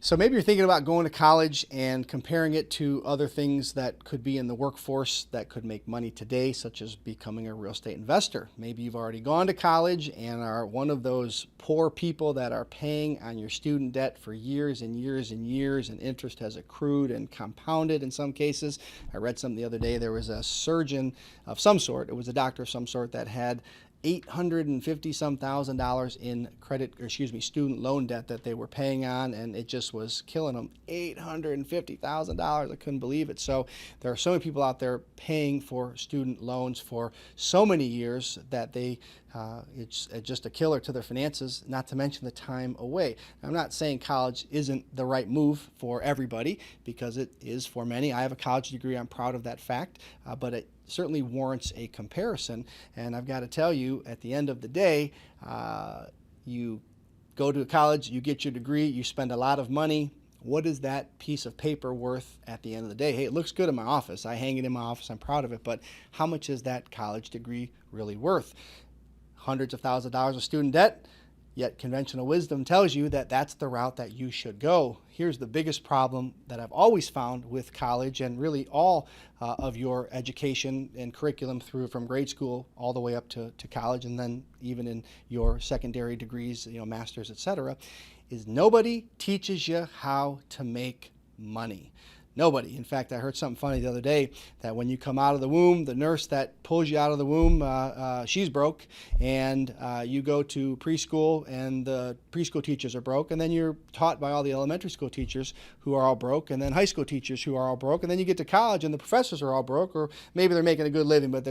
So maybe you're thinking about going to college and comparing it to other things that could be in the workforce that could make money today, such as becoming a real estate investor. Maybe you've already gone to college and are one of those poor people that are paying on your student debt for years and years and years, and interest has accrued and compounded in some cases. I read something the other day. There was a surgeon of some sort, it was a doctor of some sort, that had $850 thousand in student loan debt that they were paying on, and it just was killing them. $850,000. I couldn't believe it. So there are so many people out there paying for student loans for so many years that it's just a killer to their finances, not to mention the time away. I'm not saying college isn't the right move for everybody, because it is for many. I have a college degree. I'm proud of that fact, but it certainly warrants a comparison. And I've got to tell you, at the end of the day, you go to college, you get your degree, you spend a lot of money. What is that piece of paper worth at the end of the day? Hey, it looks good in my office. I hang it in my office. I'm proud of it. But how much is that college degree really worth? Hundreds of thousands of dollars of student debt. Yet conventional wisdom tells you that that's the route that you should go. Here's the biggest problem that I've always found with college, and really all of your education and curriculum from grade school all the way up to college, and then even in your secondary degrees, masters, etc., is nobody teaches you how to make money. Nobody. In fact, I heard something funny the other day, that when you come out of the womb, the nurse that pulls you out of the womb, she's broke, and you go to preschool and the preschool teachers are broke, and then you're taught by all the elementary school teachers who are all broke, and then high school teachers who are all broke, and then you get to college and the professors are all broke, or maybe they're making a good living, but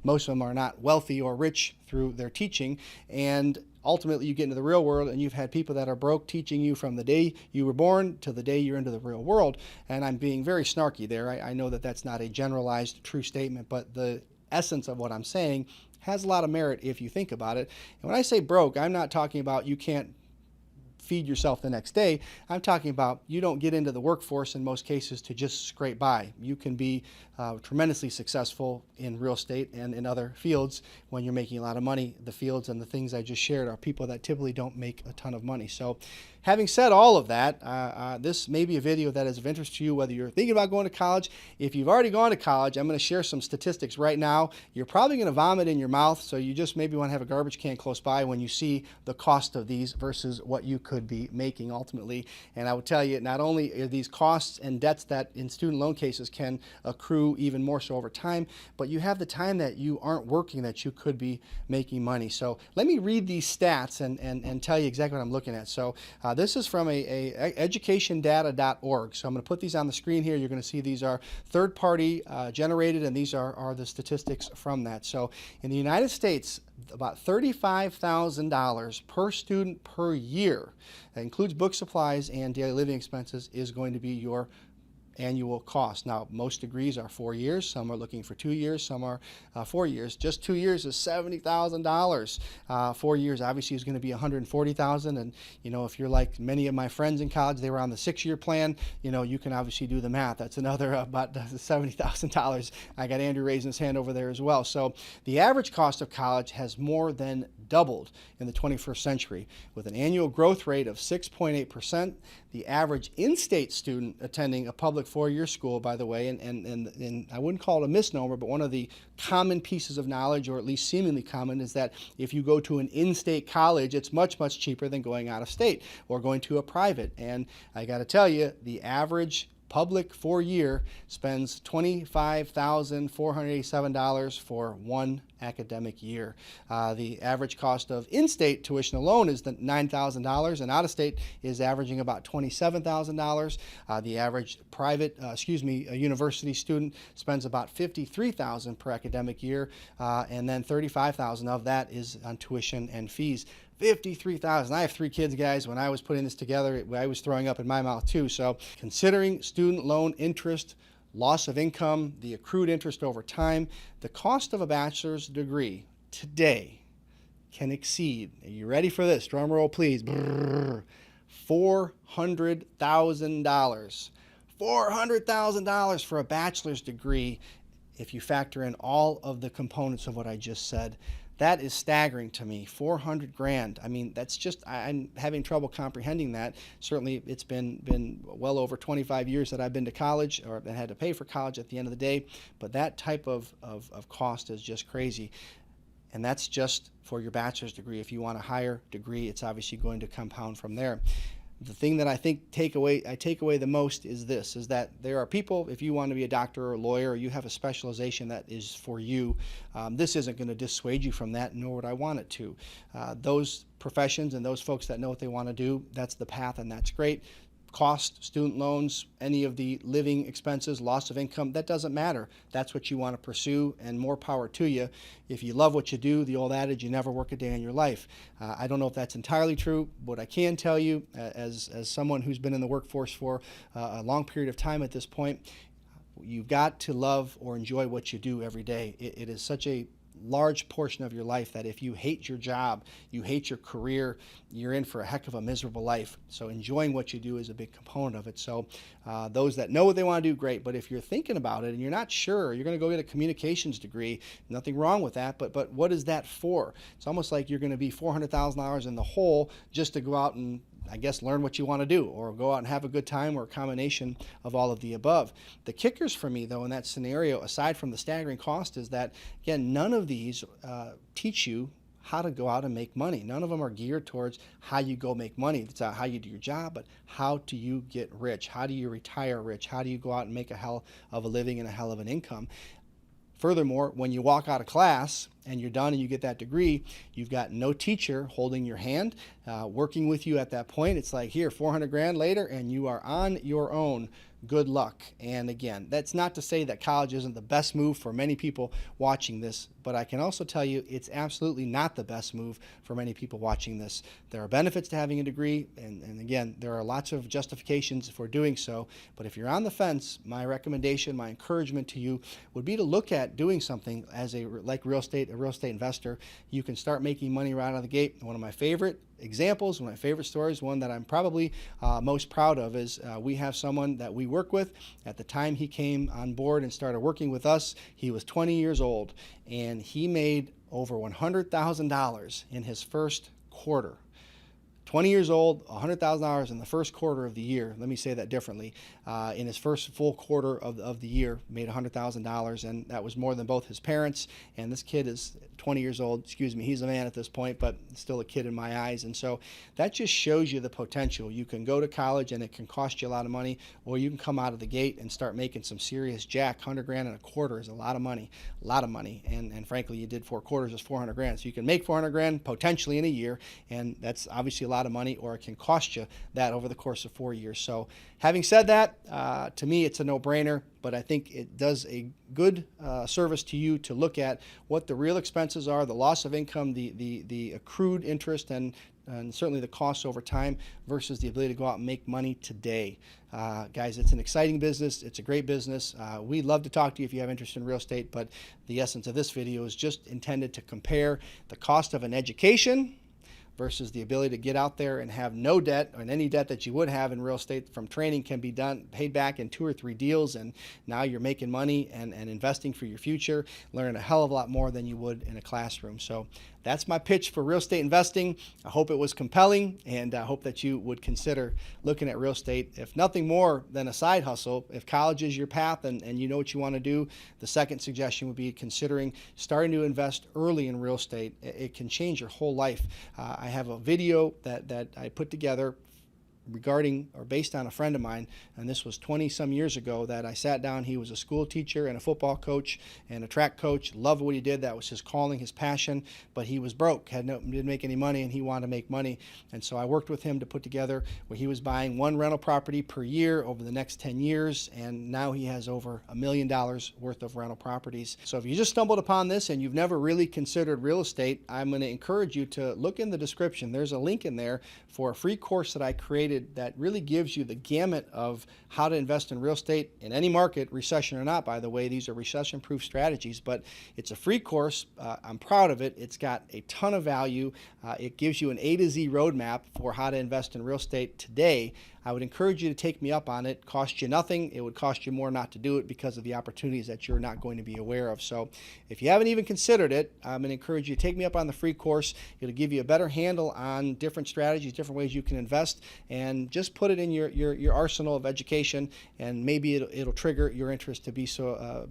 most of them are not wealthy or rich through their teaching. And ultimately, you get into the real world, and you've had people that are broke teaching you from the day you were born to the day you're into the real world. And I'm being very snarky there. I know that that's not a generalized true statement, but the essence of what I'm saying has a lot of merit if you think about it. And when I say broke, I'm not talking about you can't feed yourself the next day. I'm talking about you don't get into the workforce in most cases to just scrape by. You can be tremendously successful in real estate and in other fields when you're making a lot of money. The fields and the things I just shared are people that typically don't make a ton of money. So having said all of that, this may be a video that is of interest to you, whether you're thinking about going to college. If you've already gone to college, I'm going to share some statistics right now. You're probably going to vomit in your mouth, so you just maybe want to have a garbage can close by when you see the cost of these versus what you could be making ultimately. And I would tell you, not only are these costs and debts that in student loan cases can accrue even more so over time, but you have the time that you aren't working that you could be making money. So let me read these stats and tell you exactly what I'm looking at. So this is from educationdata.org. So I'm going to put these on the screen here. You're going to see these are third-party generated, and these are the statistics from that. So in the United States, about $35,000 per student per year, that includes book supplies and daily living expenses, is going to be your annual cost. Now, most degrees are 4 years. Some are looking for 2 years. Some are 4 years. Just 2 years is $70,000. 4 years obviously is going to be $140,000. And if you're like many of my friends in college, they were on the 6-year plan. You can obviously do the math. That's another about $70,000. I got Andrew raising his hand over there as well. So the average cost of college has more than doubled in the 21st century, with an annual growth rate of 6.8%. The average in-state student attending a public 4-year school, by the way, and I wouldn't call it a misnomer, but one of the common pieces of knowledge, or at least seemingly common, is that if you go to an in-state college, it's much, much cheaper than going out of state or going to a private. And I got to tell you, the average public 4-year spends $25,487 for one academic year. The average cost of in-state tuition alone is $9,000, and out-of-state is averaging about $27,000. The average private, a university student spends about $53,000 per academic year, and then $35,000 of that is on tuition and fees. $53,000. I have 3 kids, guys. When I was putting this together, I was throwing up in my mouth too. So considering student loan interest, loss of income, the accrued interest over time, the cost of a bachelor's degree today can exceed, are you ready for this? Drum roll, please. $400,000. $400,000 for a bachelor's degree if you factor in all of the components of what I just said. That is staggering to me. 400 grand. I mean, that's just, I'm having trouble comprehending that. Certainly, it's been well over 25 years that I've been to college, or that had to pay for college at the end of the day. But that type of cost is just crazy. And that's just for your bachelor's degree. If you want a higher degree, it's obviously going to compound from there. The thing that I think I take away the most is this, is that there are people, if you want to be a doctor or a lawyer, or you have a specialization that is for you, this isn't going to dissuade you from that, nor would I want it to. Those professions and those folks that know what they want to do, that's the path, and that's great. Cost, student loans, any of the living expenses, loss of income, that doesn't matter. That's what you want to pursue, and more power to you. If you love what you do, the old adage, you never work a day in your life. I don't know if that's entirely true. What I can tell you, as someone who's been in the workforce for a long period of time at this point, you've got to love or enjoy what you do every day. It is such a large portion of your life that if you hate your job, you hate your career, you're in for a heck of a miserable life. So enjoying what you do is a big component of it. So those that know what they want to do, great. But if you're thinking about it and you're not sure, you're going to go get a communications degree, nothing wrong with that, but what is that for? It's almost like you're going to be $400,000 in the hole just to go out and, I guess, learn what you want to do, or go out and have a good time, or a combination of all of the above. The kickers for me, though, in that scenario, aside from the staggering cost, is that, again, none of these teach you how to go out and make money. None of them are geared towards how you go make money. It's not how you do your job, but how do you get rich? How do you retire rich? How do you go out and make a hell of a living and a hell of an income? Furthermore, when you walk out of class and you're done and you get that degree, you've got no teacher holding your hand, working with you at that point. It's like, here, 400 grand later, and you are on your own. Good luck. And again, that's not to say that college isn't the best move for many people watching this, but I can also tell you it's absolutely not the best move for many people watching this. There are benefits to having a degree, and again, there are lots of justifications for doing so, but if you're on the fence, my recommendation, my encouragement to you would be to look at doing something as a real estate investor. You can start making money right out of the gate. One of my favorite examples, one of my favorite stories, one that I'm probably most proud of, is we have someone that we work with. At the time he came on board and started working with us, he was 20 years old, and he made over $100,000 in his first quarter. 20 years old, $100,000 in the first quarter of the year. Let me say that differently. In his first full quarter of the year, made $100,000, and that was more than both his parents. And this kid is 20 years old. Excuse me, he's a man at this point, but still a kid in my eyes. And so that just shows you the potential. You can go to college and it can cost you a lot of money, or you can come out of the gate and start making some serious jack. 100 grand in a quarter is a lot of money, And frankly, you did 4 quarters is 400 grand. So you can make 400 grand potentially in a year, and that's obviously a lot of money, or it can cost you that over the course of 4 years. So having said that, to me, it's a no-brainer, but I think it does a good service to you to look at what the real expenses are, the loss of income, the accrued interest, and certainly the costs over time versus the ability to go out and make money today. Guys, it's an exciting business. It's a great business. We'd love to talk to you if you have interest in real estate, but the essence of this video is just intended to compare the cost of an education versus the ability to get out there and have no debt, and any debt that you would have in real estate from training can be paid back in 2 or 3 deals, and now you're making money and investing for your future, learning a hell of a lot more than you would in a classroom. So that's my pitch for real estate investing. I hope it was compelling, and I hope that you would consider looking at real estate, if nothing more than a side hustle. If college is your path and you know what you want to do, the second suggestion would be considering starting to invest early in real estate. It can change your whole life. I have a video that I put together regarding, or based on, a friend of mine, and this was 20 some years ago, that I sat down. He was a school teacher and a football coach and a track coach, loved what he did. That was his calling, his passion, but he was broke, didn't make any money, and he wanted to make money. And so I worked with him to put together where he was buying 1 rental property per year over the next 10 years, and now he has over $1 million worth of rental properties. So if you just stumbled upon this and you've never really considered real estate, I'm going to encourage you to look in the description. There's a link in there for a free course that I created that really gives you the gamut of how to invest in real estate in any market, recession or not. By the way, these are recession-proof strategies, but it's a free course. I'm proud of it. It's got a ton of value. It gives you an A to Z roadmap for how to invest in real estate today. I would encourage you to take me up on it. Cost you nothing. It would cost you more not to do it because of the opportunities that you're not going to be aware of. So if you haven't even considered it, I'm going to encourage you to take me up on the free course. It'll give you a better handle on different strategies, different ways you can invest, and just put it in your arsenal of education, and maybe it'll trigger your interest to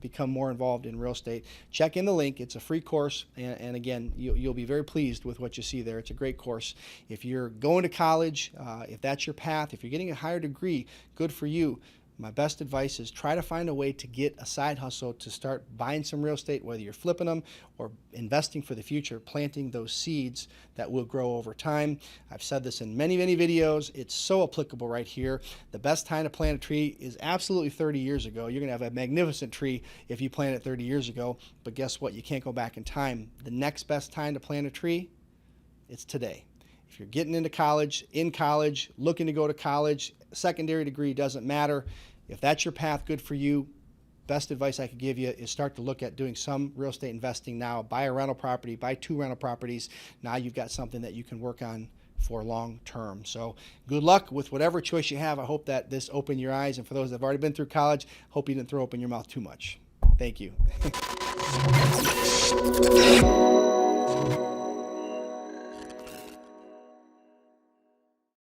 become more involved in real estate. Check in the link. It's a free course, and again, you'll be very pleased with what you see there. It's a great course. If you're going to college, if that's your path, if you're getting a higher degree, good for you. My best advice is try to find a way to get a side hustle to start buying some real estate, whether you're flipping them or investing for the future, planting those seeds that will grow over time. I've said this in many, many videos. It's so applicable right here. The best time to plant a tree is absolutely 30 years ago. You're going to have a magnificent tree if you plant it 30 years ago, but guess what? You can't go back in time. The next best time to plant a tree, it's today. If you're getting into college, in college, looking to go to college, secondary degree, doesn't matter. If that's your path, good for you. Best advice I could give you is start to look at doing some real estate investing now. Buy a rental property, buy 2 rental properties. Now you've got something that you can work on for long term. So good luck with whatever choice you have. I hope that this opened your eyes. And for those that have already been through college, hope you didn't throw open your mouth too much. Thank you.